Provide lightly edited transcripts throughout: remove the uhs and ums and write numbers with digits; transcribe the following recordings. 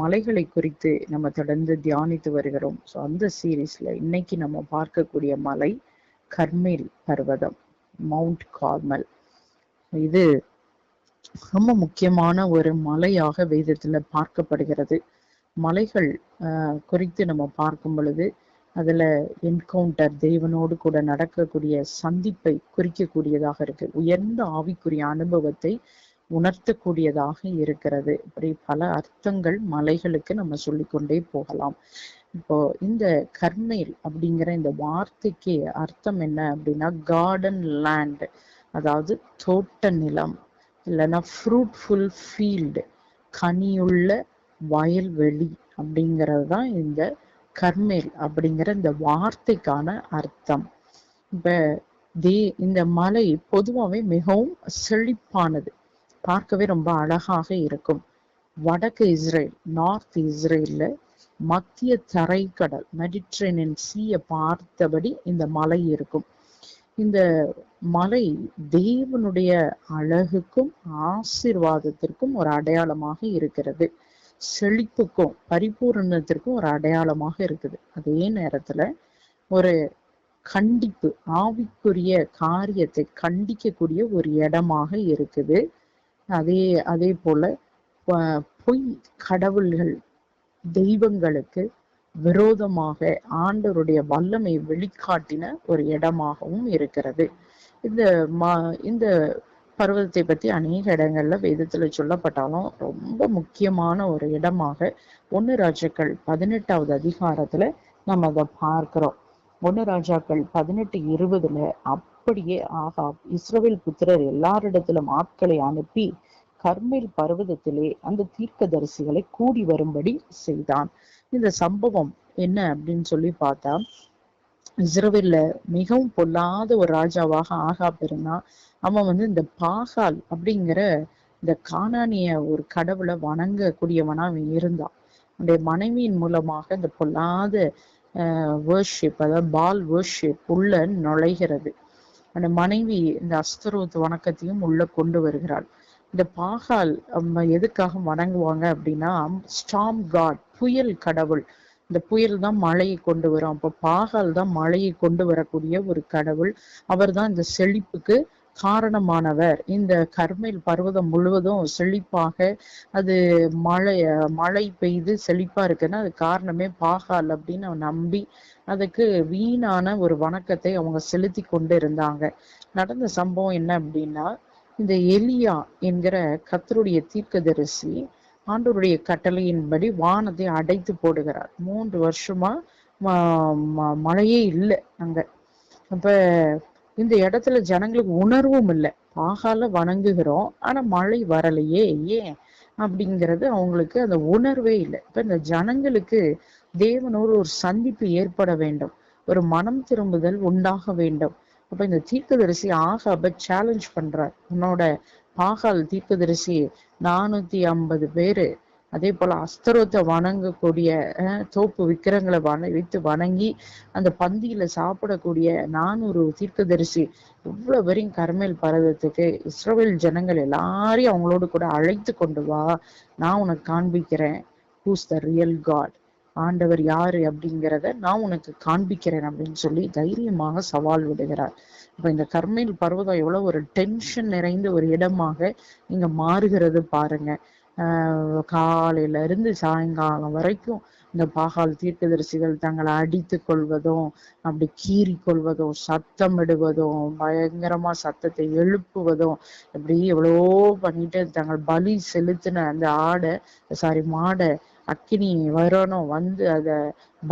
மலைகளை குறித்து நம்ம தொடர்ந்து தியானித்து வருகிறோம். ஸோ அந்த சீரீஸ்ல இன்னைக்கு நம்ம பார்க்கக்கூடிய மலை கர்மேல் பர்வதம், மவுண்ட் கார்மல். இது ரொம்ப முக்கியமான ஒரு மலையாக வேதத்துல பார்க்கப்படுகிறது. மலைகள் குறித்து நம்ம பார்க்கும் பொழுது அதுல என்கவுண்டர், தேவனோடு கூட நடக்கக்கூடிய சந்திப்பை குறிக்கக்கூடியதாக இருக்கு. உயர்ந்த ஆவிக்குரிய அனுபவத்தை உணர்த்தக்கூடியதாக இருக்கிறது. இப்படி பல அர்த்தங்கள் மலைகளுக்கு நம்ம சொல்லிக்கொண்டே போகலாம். இப்போ இந்த கர்மேல் அப்படிங்கிற இந்த வார்த்தைக்கு அர்த்தம் என்ன அப்படின்னா கார்டன் லேண்ட், அதாவது தோட்ட நிலம், இல்லைன்னா ஃப்ரூட்ஃபுல் ஃபீல்டு, கனியுள்ள வயல்வெளி அப்படிங்கிறது தான் இந்த கர்மேல் அப்படிங்கிற இந்த வார்த்தைக்கான அர்த்தம். இப்ப இந்த மலை பொதுவாகவே மிகவும் செழிப்பானது, பார்க்கவே ரொம்ப அழகாக இருக்கும். வடக்கு இஸ்ரேல், நார்த் இஸ்ரேல்ல மத்திய தரைக்கடல், மெடிட்ரேனியன் சீயை பார்த்தபடி இந்த மலை இருக்கும். இந்த மலை தேவனுடைய அழகுக்கும் ஆசீர்வாதத்திற்கும் ஒரு அடையாளமாக இருக்கிறது. செழிப்புக்கும் பரிபூரணத்திற்கும் ஒரு அடையாளமாக இருக்குது. அதே நேரத்துல ஒரு கண்டிப்பு, ஆவிக்குரிய காரியத்தை கண்டிக்கக்கூடிய ஒரு இடமாக இருக்குது. அதே போல பொய் கடவுள்கள், தெய்வங்களுக்கு விரோதமாக ஆண்டவருடைய வல்லமை வெளிக்காட்டின ஒரு இடமாகவும் இருக்கிறது. இந்த பர்வதத்தை பத்தி அநேக இடங்கள்ல வேதத்துல சொல்லப்பட்டாலும் ரொம்ப முக்கியமான ஒரு இடமாக 1 ராஜாக்கள் 18வது அதிகாரத்துல நம்ம அதை பார்க்கிறோம். 1 ராஜாக்கள் 18:20 அப்படியே ஆகாப் இஸ்ரவேல் புத்திரர் எல்லாரிடத்திலும் ஆட்களை அனுப்பி கர்மேல் பர்வதத்திலே அந்த தீர்க்கதரிசிகளை கூடி வரும்படி செய்தான். இந்த சம்பவம் என்ன அப்படின்னு சொல்லி பார்த்தா, இஸ்ரவேல்ல மிகவும் பொல்லாத ஒரு ராஜாவாக ஆகாப் இருந்தான். அவன் இந்த பாகால் அப்படிங்கிற இந்த கானானிய ஒரு கடவுளை வணங்கக்கூடியவனா அவன் இருந்தான். அவனுடைய மனைவியின் மூலமாக இந்த பொல்லாத வர்ஷிப், அதாவது பால் வர்ஷிப் உள்ள நுழைகிறது. அந்த மனைவி இந்த அஸ்தரோத் வணக்கத்தையும் உள்ள கொண்டு வருகிறாள். இந்த பாகால் எதுக்காக வணங்குவாங்க அப்படின்னா, ஸ்டார்ம் காட், புயல் கடவுள். இந்த புயல் தான் மழையை கொண்டு வரும். அப்போ பாகால் தான் மழையை கொண்டு வரக்கூடிய ஒரு கடவுள். அவர் தான் இந்த செழிப்புக்கு காரணமானவர். இந்த கர்மேல் பர்வதம் முழுவதும் செழிப்பாக அது மழை பெய்து செழிப்பா இருக்குன்னா அது காரணமே பாகால் அப்படின்னு அவன் நம்பி அதுக்கு வீணான ஒரு வணக்கத்தை அவங்க செலுத்தி கொண்டு இருந்தாங்க. நடந்த சம்பவம் என்ன அப்படின்னா, இந்த எலியா என்கிற கர்த்தருடைய தீர்க்கதரிசி ஆண்டவருடைய கட்டளையின்படி வானத்தை அடைத்து போடுகிறார். 3 வருஷமா மழையே இல்லை அங்க. அப்ப இந்த இடத்துல ஜனங்களுக்கு உணர்வும் இல்லை. பாகால வணங்குகிறோம், ஆனா மழை வரலையே, ஏன் அப்படிங்கிறது அவங்களுக்கு அந்த உணர்வே இல்லை. இப்ப இந்த ஜனங்களுக்கு தேவனோடு ஒரு சந்திப்பு ஏற்பட வேண்டும், ஒரு மனம் திரும்புதல் உண்டாக வேண்டும். அப்ப இந்த தீர்க்கதரிசி ஆகாப சேலஞ்ச் பண்றார். உன்னோட பாகால் தீர்க்கதரிசி 450 பேரு, அதே போல அஸ்தரோத்தை வணங்கக்கூடிய தோப்பு விக்கிரங்களை வைத்து வணங்கி அந்த பந்தியில சாப்பிடக்கூடிய 400 தீர்க்கதரிசி இவ்வளவு பேரையும் கர்மேல் பர்வதத்துக்கு இஸ்ரவேல் ஜனங்கள் எல்லாரையும் அவங்களோடு கூட அழைத்து கொண்டு வா, நான் உனக்கு காண்பிக்கிறேன் ஹூஸ் த ரியல் காட், ஆண்டவர் யாரு அப்படிங்கிறத நான் உனக்கு காண்பிக்கிறேன் அப்படின்னு சொல்லி தைரியமாக சவால் விடுகிறார். இப்ப இந்த கர்மேல் பர்வதம் எவ்வளவு ஒரு டென்ஷன் நிறைந்த ஒரு இடமாக இங்க மாறுகிறது பாருங்க. காலையில இருந்து சாயங்காலம் வரைக்கும் இந்த பாகால் தீர்க்கதரிசிகள் தங்களை அடித்து கொள்வதும், அப்படி கீறி கொள்வதும், சத்தமிடுவதும், பயங்கரமா சத்தத்தை எழுப்புவதும், இப்படி எவ்வளவோ பண்ணிட்டு தங்கள் பலி செலுத்தின அந்த மாடை அக்கினி வரணும், அத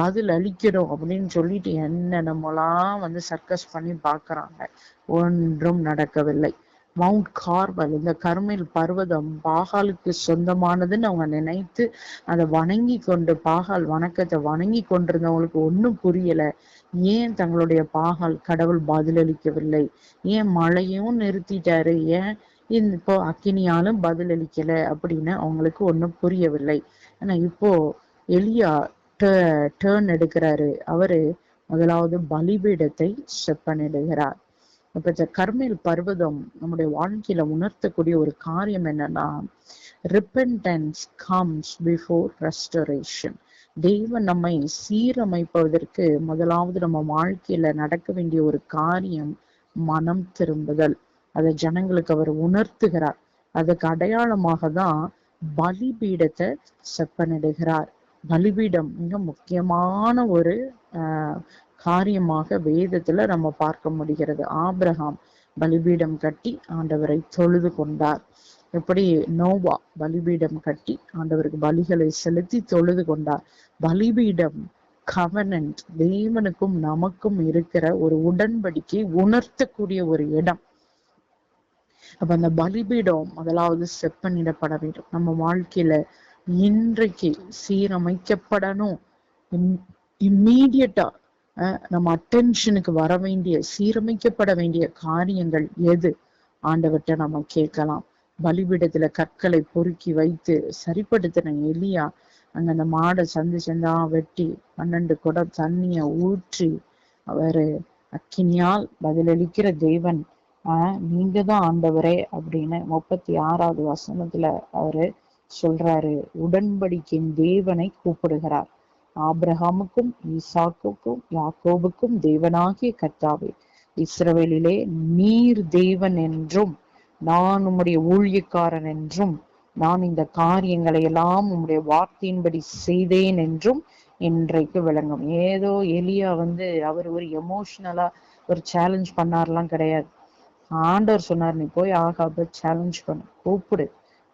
பதில் அளிக்கணும் அப்படின்னு சொல்லிட்டு என்னென்னமோலாம் சர்க்கஸ் பண்ணி பாக்குறாங்க. ஒன்றும் நடக்கவில்லை. மவுண்ட் கார்மல், இந்த கர்மேல் பர்வதம் பாகாலுக்கு சொந்தமானதுன்னு அவங்க நினைத்து அதை வணங்கி கொண்டு, பாகால் வணக்கத்தை வணங்கி கொண்டிருந்தவங்களுக்கு ஒன்றும் புரியல. ஏன் தங்களுடைய பாகால் கடவுள் பதிலளிக்கவில்லை, ஏன் மழையும் நிறுத்திட்டாரு, ஏன் இப்போ அக்கினியாலும் பதிலளிக்கல அப்படின்னு அவங்களுக்கு ஒன்றும் புரியவில்லை. ஆனா இப்போ எலியா டேர்ன் எடுக்கிறாரு. அவரு முதலாவது பலிபீடத்தை செப்பனிடுகிறார். இப்ப இந்த கர்மேல் பர்வதம் நம்முடைய வாழ்க்கையில உணர்த்தக்கூடிய ஒரு காரியம் என்னன்னா, repentance comes before restoration. தெய்வம் நம்மை சீரமைப்பதற்கு முதலாவது நம்ம வாழ்க்கையில நடக்க வேண்டிய ஒரு காரியம் மனம் திரும்புதல். அதை ஜனங்களுக்கு அவர் உணர்த்துகிறார். அதுக்கு அடையாளமாக தான் பலிபீடத்தை செப்பனிடுகிறார். பலிபீடம் மிக முக்கியமான ஒரு காரியமாக வேதத்துல நம்ம பார்க்க முடிகிறது. ஆபிரகாம் பலிபீடம் கட்டி ஆண்டவரை தொழுது கொண்டார். எப்படி நோவா பலிபீடம் கட்டி ஆண்டவருக்கு பலிகளை செலுத்தி தொழுது கொண்டார். பலிபீடம் கவனன்ட், தேவனுக்கும் நமக்கும் இருக்கிற ஒரு உடன்படிக்கை உணர்த்தக்கூடிய ஒரு இடம். அப்ப அந்த பலிபீடம் முதலாவது செப்பனிடப்பட வேண்டும். நம்ம வாழ்க்கையில இன்றைக்கு சீரமைக்கப்படணும். இம்மீடியட்டா நம்ம அட்டென்ஷனுக்கு வர வேண்டிய சீரமைக்கப்பட வேண்டிய காரியங்கள் எது? ஆண்டவர்கிட்ட நம்ம கேட்கலாம். பலிபீடத்துல கற்களை பொறுக்கி வைத்து சரிப்படுத்தின எலியா அங்க அந்த மாடை சந்தா வெட்டி 12 குடம் தண்ணிய ஊற்றி அவரு அக்கினியால் பதிலளிக்கிற தேவன், நீங்க தான் ஆண்டவரே அப்படின்னு 36வது வசனத்துல அவரு சொல்றாரு. உடன்படிக்கையின் தேவனை கூப்பிடுகிறார். ஆபிரகாமுக்கும் ஈசாக்குக்கும் யாக்கோபுக்கும் தேவனாகிய கர்த்தாவே, இஸ்ரவேலிலே நீர் தேவன் என்றும் நான் உம்முடைய ஊழியக்காரன் என்றும் நான் இந்த காரியங்களை எல்லாம் உம்முடைய வார்த்தையின்படி செய்தேன் என்றும் இன்றைக்கு விளங்கும். ஏதோ எலியா அவர் ஒரு எமோஷனலா ஒரு சேலஞ்ச் பண்ணார்லாம் கிடையாது. ஆண்டவர் சொன்னார், நீ போய் ஆகாப சேலஞ்ச் பண்ணு, கூப்பிடு,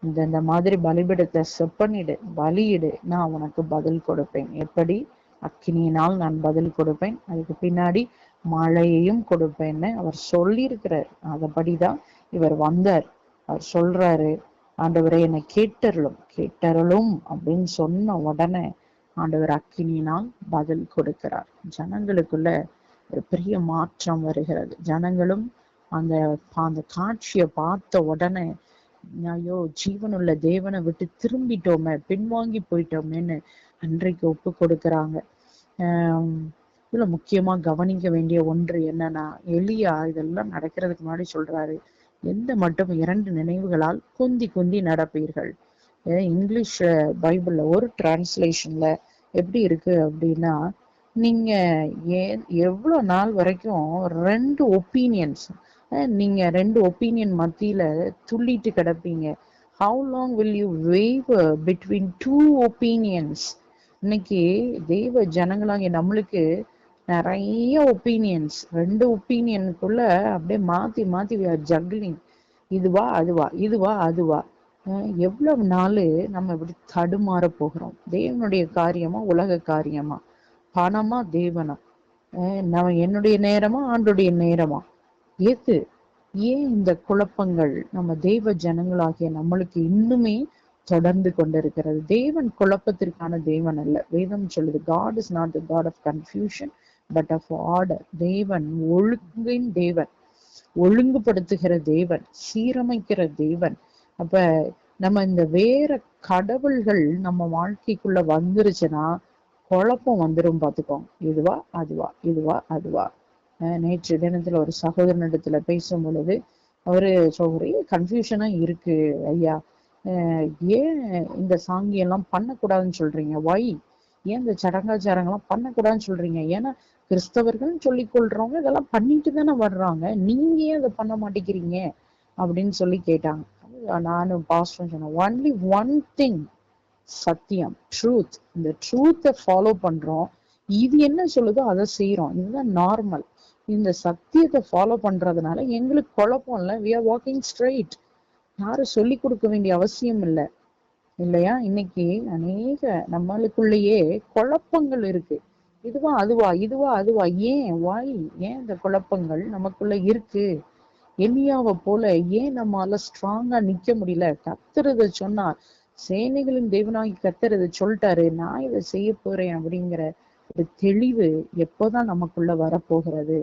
இந்த மாதிரி பலிபீடத்தை செப்பனிடு, பலியிடு, நான் உனக்கு பதில் கொடுப்பேன். எப்படி? அக்கினியினால் நான் பதில் கொடுப்பேன், அதுக்கு பின்னாடி மழையையும் கொடுப்பேன்னு அவர் சொல்லியிருக்கிறார். அதபடிதான் இவர் வந்தார். அவர் சொல்றாரு, ஆண்டவரை என்னை கேட்டருளும் அப்படின்னு சொன்ன உடனே ஆண்டவர் அக்கினியினால் பதில் கொடுக்கிறார். ஜனங்களுக்குள்ள ஒரு பெரிய மாற்றம் வருகிறது. ஜனங்களும் அந்த காட்சியை பார்த்த உடனே, ஐயோ ஜீவனுள்ள தேவனை விட்டு திரும்பிட்டோமே, பின்வாங்கி போயிட்டோமேன்னு அன்றைக்கு ஒப்பு கொடுக்கறாங்க. இதுல முக்கியமா கவனிக்க வேண்டிய ஒன்று என்னன்னா, எலியா இதெல்லாம் நடக்கிறதுக்கு முன்னாடி சொல்றாரு, எந்த மட்டும் 2 நினைவுகளால் குந்தி நடப்பீர்கள். இங்கிலீஷ் பைபிள்ல ஒரு டிரான்ஸ்லேஷன்ல எப்படி இருக்கு அப்படின்னா, நீங்க எவ்வளவு நாள் வரைக்கும் 2 ஒப்பீனியன்ஸ், நீங்க 2 ஒப்பீனியன் மத்தியில துள்ளிட்டு கிடப்பீங்க. How long will you waver between 2 opinions? இன்னைக்கு தெய்வ ஜனங்களாகிய நம்மளுக்கு நிறைய ஒப்பீனியன்ஸ், 2 ஒப்பீனியனுக்குள்ள அப்படியே மாத்தி ஜக்லிங். இதுவா அதுவா, இதுவா அதுவா, எவ்வளவு நாள் நம்ம இப்படி தடுமாற போகிறோம்? தேவனுடைய காரியமா உலக காரியமா, பணமா தேவனா, நம்ம என்னுடைய நேரமா ஆண்டுடைய நேரமா, எது? ஏன் இந்த குழப்பங்கள் நம்ம தெய்வ ஜனங்களாகிய நம்மளுக்கு இன்னுமே தொடர்ந்து கொண்டிருக்கிறது? தேவன் குழப்பத்திற்கான தேவன் அல்ல. வேதம் சொல்லுது, God is not the God of confusion but of order. தேவன் ஒழுங்கின் தேவன், ஒழுங்குபடுத்துகிற தேவன், சீரமைக்கிற தேவன். அப்ப நம்ம இந்த வேற கடவுள்கள் நம்ம வாழ்க்கைக்குள்ள வந்துருச்சுன்னா குழப்பம் வந்துடும் பார்த்துக்கோங்க. இதுவா அதுவா, இதுவா அதுவா. நேற்று தினத்துல ஒரு சகோதரனிடத்துல பேசும் பொழுது அவரு ஒரே கன்ஃபியூஷனா இருக்கு ஐயா, ஏன் இந்த சாங்கியெல்லாம் பண்ணக்கூடாதுன்னு சொல்றீங்க? வை? ஏன் இந்த சடங்காச்சாரங்கள்லாம் பண்ணக்கூடாதுன்னு சொல்றீங்க? ஏன்னா கிறிஸ்தவர்கள் சொல்லிக் கொள்றவங்க இதெல்லாம் பண்ணிட்டு தானே வர்றாங்க, நீங்க ஏன் அதை பண்ண மாட்டேங்கிறீங்க அப்படின்னு சொல்லி கேட்டாங்க. நானும் பாஸ்டரும் சொன்னேன், ஒன்லி ஒன் திங், சத்தியம், ட்ரூத். இந்த ட்ரூத்தை ஃபாலோ பண்றோம், இது என்ன சொல்லுதோ அதை செய்யறோம், இதுதான் நார்மல். இந்த சத்தியத்தை ஃபாலோ பண்றதுனால எங்களுக்கு குழப்பம் இல்லை. we are walking straight. யாரும் சொல்லி கொடுக்க வேண்டிய அவசியம் இல்லை, இல்லையா? இன்னைக்கு அநேக நம்மளுக்குள்ளேயே குழப்பங்கள் இருக்கு. இதுவா அதுவா, இதுவா அதுவா. ஏன்? வாய்? ஏன் இந்த குழப்பங்கள் நமக்குள்ள இருக்கு? எலியாவை போல ஏன் நம்மளால ஸ்ட்ராங்கா நிக்க முடியல? கத்துறத சொன்னா, சேனைகளின் தேவனாகி கத்துறத சொல்லிட்டாரு, நான் இதை செய்ய போறேன் அப்படிங்கிற ஒரு தெளிவு எப்போதான் நமக்குள்ள வரப்போகிறது?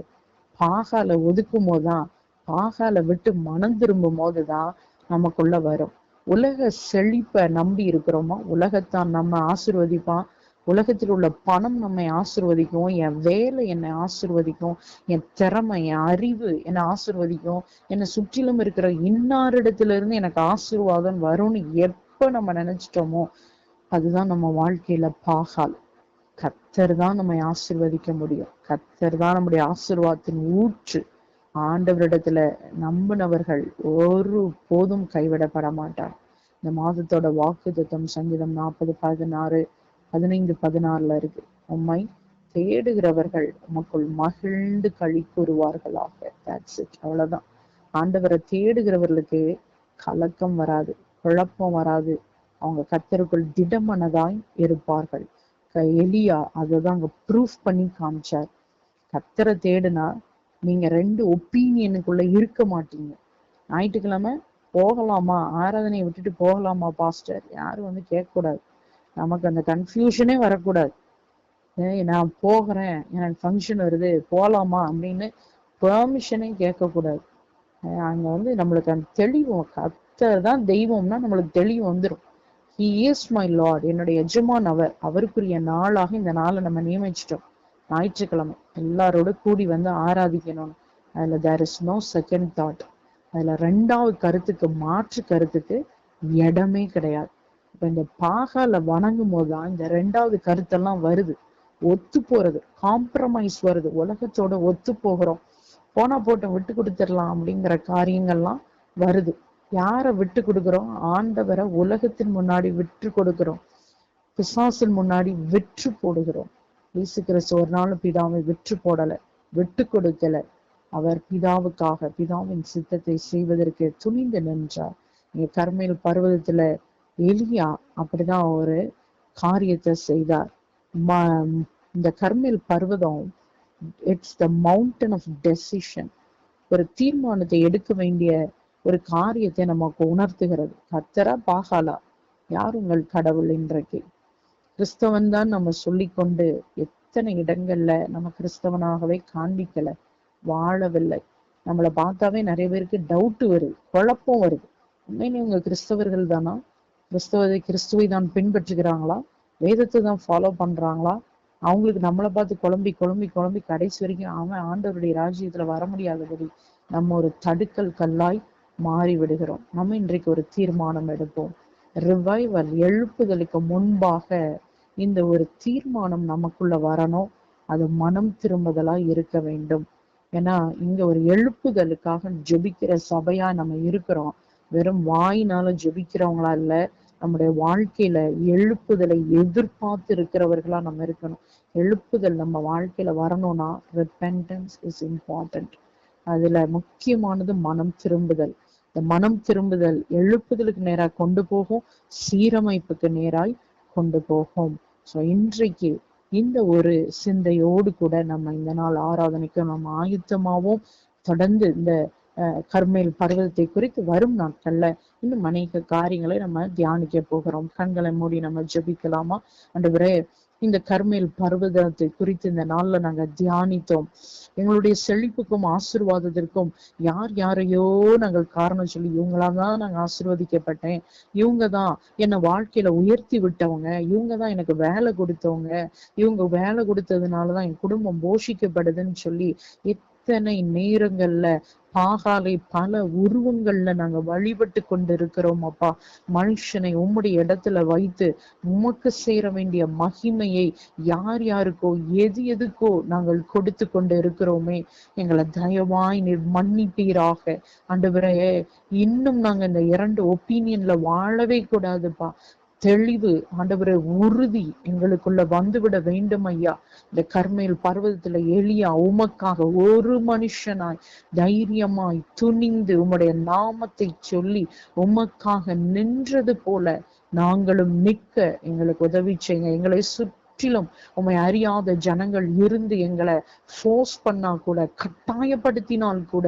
பாகால ஒதுக்கும் போதுதான், பாகால விட்டு மனம் திரும்பும் போதுதான் நமக்குள்ள வரும். உலக செழிப்பை நம்பி இருக்கிறோமா? உலகத்தான் நம்ம ஆசீர்வதிப்பான், உலகத்தில் உள்ள பணம் நம்மை ஆசிர்வதிக்கும், என் வேலை என்னை ஆசிர்வதிக்கும், என் திறமை, என் அறிவு என்னை ஆசிர்வதிக்கும், என்னை சுற்றிலும் இருக்கிற இன்னாரிடத்துல இருந்து எனக்கு ஆசீர்வாதம் வரும்னு எப்ப நம்ம நினைச்சிட்டோமோ அதுதான் நம்ம வாழ்க்கையில பாகால். கர்த்தர் தான் நம்மை ஆசீர்வதிக்க முடியும். கர்த்தர் தான் நம்முடைய ஆசீர்வாதத்தின் ஊற்று. ஆண்டவரிடத்துல நம்பினவர்கள் ஒரு போதும் கைவிடப்பட மாட்டார். இந்த மாதத்தோட வாக்குத்தத்தம் சங்கீதம் 40:16, 15:16 இருக்கு. உம்மை தேடுகிறவர்கள் உமக்குள் மகிழ்ந்து களி கூறுவார்களாக. That's it. அவ்வளவுதான். ஆண்டவரை தேடுகிறவர்களுக்கு கலக்கம் வராது, குழப்பம் வராது. அவங்க கர்த்தருக்குள் திடமனதாய் இருப்பார்கள். எலியா அததான் அங்க ப்ரூஃப் பண்ணி காமிச்சார். கர்த்தரை தேடுனா நீங்க ரெண்டு ஒப்பீனியனுக்குள்ள இருக்க மாட்டீங்க. ஞாயிற்றுக்கிழமை போகலாமா, ஆராதனையை விட்டுட்டு போகலாமா பாஸ்டர், யாரும் வந்து கேட்க கூடாது. நமக்கு அந்த கன்ஃபியூஷனே வரக்கூடாது. நான் போகிறேன், எனக்கு ஃபங்க்ஷன் வருது, போகலாமா அப்படின்னு பெர்மிஷனே கேட்கக்கூடாது. அங்க வந்து நம்மளுக்கு அந்த தெளிவு, கர்த்தர் தான் தெய்வம்னா நம்மளுக்கு தெளிவு வந்துடும். He is my Lord, என்னுடைய எஜமான் அவர். அவருக்குரிய நாளாக இந்த நாளை நம்ம நியமிச்சிட்டோம். ஞாயிற்றுக்கிழமை எல்லாரோட கூடி வந்து ஆராதிக்கணும். அதுல there is no second thought. அதுல ரெண்டாவது கருத்துக்கு, மாற்று கருத்துக்கு இடமே கிடையாது. இப்ப இந்த பாகால வணங்கும் போதுதான் இந்த ரெண்டாவது கருத்தெல்லாம் வருது. ஒத்து போறது, காம்ப்ரமைஸ் வருது. உலகத்தோட ஒத்து போகிறோம், போனா போட்டோம், விட்டு கொடுத்துடலாம் அப்படிங்கிற காரியங்கள்லாம் வருது. யாரை விட்டு கொடுக்குறோம்? ஆண்டவரை உலகத்தின் முன்னாடி விட்டு கொடுக்கிறோம், பிசாசின் முன்னாடி விற்று போடுகிறோம். இயேசு கிறிஸ்து ஒரு நாளும் பிதாவை விற்று போடல, விட்டு கொடுக்கல. அவர் பிதாவுக்காக, பிதாவின் சித்தத்தை செய்வதற்கு துணிந்து நின்றார். இங்க கர்மேல் பர்வதத்துல எலியா அப்படிதான் ஒரு காரியத்தை செய்தார். இந்த கர்மேல் பர்வதம், it's the mountain of decision. ஒரு தீர்மானத்தை எடுக்க வேண்டிய ஒரு காரியத்தை நமக்கு உணர்த்துகிறது. கர்த்தரா பாகாலா, யார் உங்கள் கடவுள்? இன்றைக்கு கிறிஸ்தவன் தான் நம்ம சொல்லிக்கொண்டு எத்தனை இடங்கள்ல நம்ம கிறிஸ்தவனாகவே காண்பிக்கல, வாழவில்லை. நம்மளை பார்த்தாவே நிறைய பேருக்கு டவுட் வருது, குழப்பம் வருது. உண்மையிலே இவங்க கிறிஸ்தவர்கள் தானா? கிறிஸ்துவை தான் பின்பற்றுகிறாங்களா? வேதத்தை தான் ஃபாலோ பண்றாங்களா? அவங்களுக்கு நம்மளை பார்த்து குழம்பி குழம்பி குழம்பி கடைசி வரைக்கும் அவன் ஆண்டவருடைய ராஜ்யத்துல வர முடியாதபடி நம்ம ஒரு தடுக்கல் கல்லாய் மாறி விடுகிறோம். நம்ம இன்றைக்கு ஒரு தீர்மானம் எடுப்போம். ரிவைவல், எழுப்புதலுக்கு முன்பாக இந்த ஒரு தீர்மானம் நமக்குள்ள வரணும். அது மனம் திரும்புதலா இருக்க வேண்டும். ஏன்னா இங்க ஒரு எழுப்புதலுக்காக ஜெபிக்கிற சபையா நம்ம இருக்கிறோம். வெறும் வாயினால ஜெபிக்கிறவங்களா இல்ல, நம்முடைய வாழ்க்கையில எழுப்புதலை எதிர்பார்த்து இருக்கிறவர்களா நம்ம இருக்கணும். எழுப்புதல் நம்ம வாழ்க்கையில வரணும்னா repentance is important. அதுல முக்கியமானது மனம் திரும்புதல். இந்த மனம் திரும்புதல் எழுப்புதலுக்கு நேராக கொண்டு போகும், சீரமைப்புக்கு நேராய் கொண்டு போகும். ஸோ இன்றைக்கு இந்த ஒரு சிந்தையோடு கூட நம்ம இந்த நாள் ஆராதனைக்கு நம்ம ஆயுத்தமாவோம். தொடர்ந்து இந்த கர்மேல் பர்வதத்தை குறித்து வரும் நாட்கள்ல இன்னும் அநேக காரியங்களை நம்ம தியானிக்க போகிறோம். கண்களை மூடி நம்ம ஜெபிக்கலாமா? ஆண்டவரே, இந்த கர்மேல் பர்வதத்தை குறித்து இந்த நாள்ல நாங்க தியானித்தோம். எங்களுடைய செழிப்புக்கும் ஆசீர்வாதத்திற்கும் யார் யாரையோ நாங்கள் காரணம் சொல்லி, இவங்களாதான் நாங்க ஆசீர்வதிக்கப்பட்டேன், இவங்கதான் என்னை வாழ்க்கையில உயர்த்தி விட்டவங்க, இவங்கதான் எனக்கு வேலை கொடுத்தவங்க, இவங்க வேலை கொடுத்ததுனாலதான் என் குடும்பம் போஷிக்கப்படுதுன்னு சொல்லி எத்தனை நேரங்கள்ல பாகாலை பல உருவங்கள்ல நாங்க வழிபட்டு கொண்டு இருக்கிறோம். அப்பா, மனுஷனை உம்முடைய இடத்துல வைத்து உமக்கு சேர வேண்டிய மகிமையை யார் யாருக்கோ எது எதுக்கோ நாங்கள் கொடுத்து கொண்டு இருக்கிறோமே, எங்களை தயவாய் நீர் மன்னிப்பீராக. ஆண்டவரே, இன்னும் நாங்க இந்த இரண்டு ஒப்பீனியன்ல வாழவே கூடாதுப்பா. தெளிவு, ஆண்டவரே, உறுதி எங்களுக்குள்ள வந்துவிட வேண்டும் ஐயா. இந்த கர்மேல் பர்வதத்துல எலியா உமக்காக ஒரு மனுஷனாய் தைரியமாய் துணிந்து உம்முடைய நாமத்தை சொல்லி உமக்காக நின்றது போல நாங்களும் நிற்க எங்களுக்கு உதவி செய்யுங்க. எங்களை சுற்றிலும் உம்மை அறியாத ஜனங்கள் இருந்து எங்களை ஃபோர்ஸ் பண்ணா கூட, கட்டாயப்படுத்தினால் கூட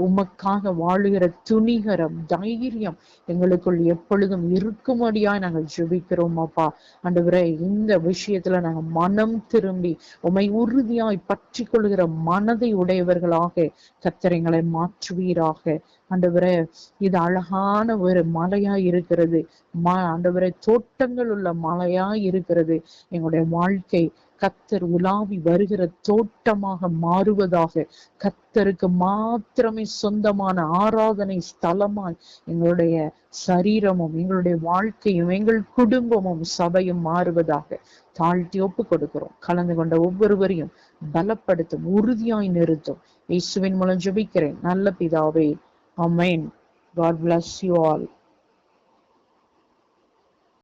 உமக்காக வாழுகிற துணிகரம், தைரியம் எங்களுக்குள் எப்பொழுதும் இருக்கும்படியாய் நாங்கள் ஜெபிக்கிறோம் அப்பா. ஆண்டவரே, இந்த விஷயத்துல நாங்க மனம் திரும்பி உம்மை உறுதியாய் பற்றி கொள்கிற மனதை உடையவர்களாக கர்த்தர் எங்களை மாற்றுவீராக. ஆண்டவரே, இது அழகான ஒரு மலையா இருக்கிறது. ஆண்டவரே, தோட்டங்கள் உள்ள மலையா இருக்கிறது. எங்களுடைய வாழ்க்கை கர்த்தர் உலாவி வருகிற தோட்டமாக மாறுவதாக, கர்த்தருக்கு மாத்திரமே சொந்தமான ஆராதனை ஸ்தலமாய் எங்களுடைய சரீரமும் எங்களுடைய வாழ்க்கையும் எங்கள் குடும்பமும் சபையும் மாறுவதாக தாழ்த்தி ஒப்பு கொடுக்கிறோம். கலந்து கொண்ட ஒவ்வொருவரையும் பலப்படுத்தும், உறுதியாய் நிறுத்தும். இயேசுவின் மூலம் ஜெபிக்கிறேன் நல்ல பிதாவே. Amen. God bless you all.